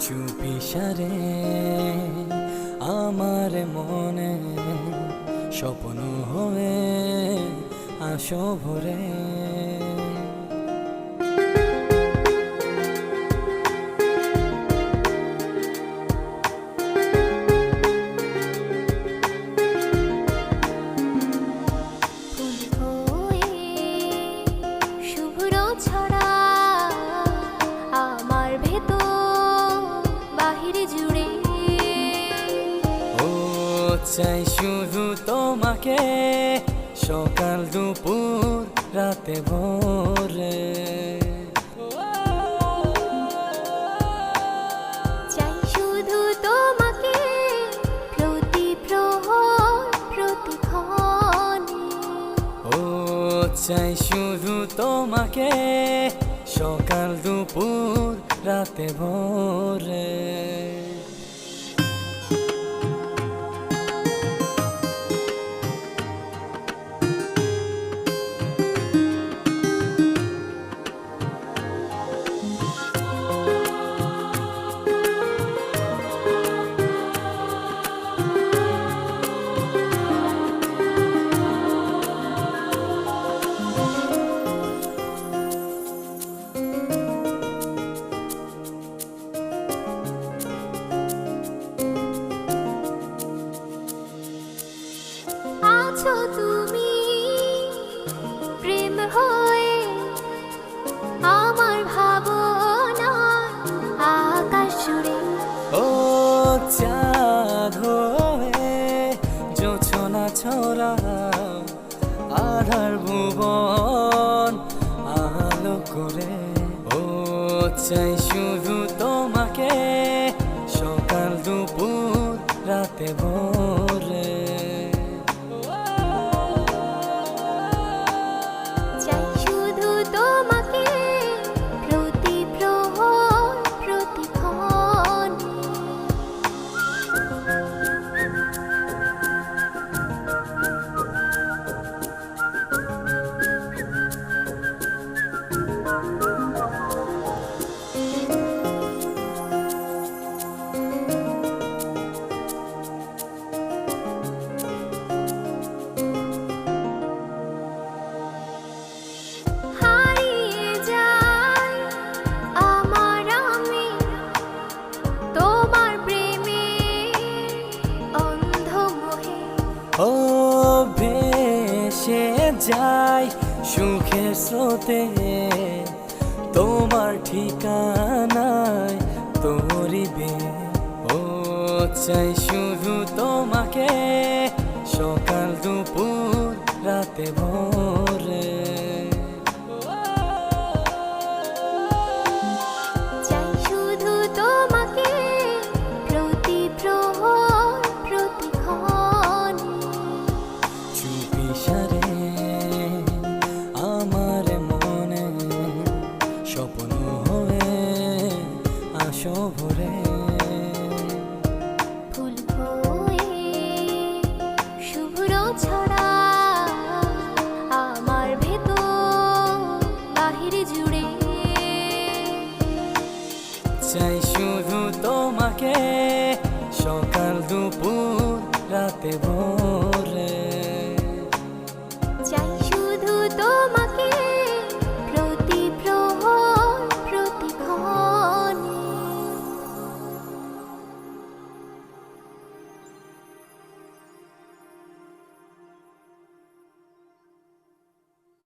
চুপিসারে আমার মনে স্বপ্ন হয়ে আসো ভরে। চাই শুধু তোমাকে সকাল দুপুর রাতে ভোরে। চাই শুধু তোমাকে প্রতি প্রহর প্রতিক্ষণে। ও চাই শুধু তোমাকে সকাল দুপুর রাতে ভোরে। তুমি প্রেম হয়ে আমার ভাবনা আকাশ জুড়ে। ও চাঁদ হয়ে জোছনা ছড়া আধার ভুবন আলো করে। ও চাই শুধু তোমাকে সকাল দুপুর রাতে ভোরে। ও ভেসে যাই সুখের স্রোতে তোমার ঠিকানায় তরিবে। ও চাই শুধু তোমাকে সকাল দুপুর রাতে ভোরে। চাই শুধু তোমাকে প্রতি প্রহর প্রতিক্ষণে। চুপিসারে আমার মনে স্বপ্ন হয়ে আসো ভরে। ফুল হয়ে শুভ্র ছড়া আমার ভেতর বাহির জুড়ে। চাই শুধু তোমাকে সকাল দুপুর রাতে ভোর।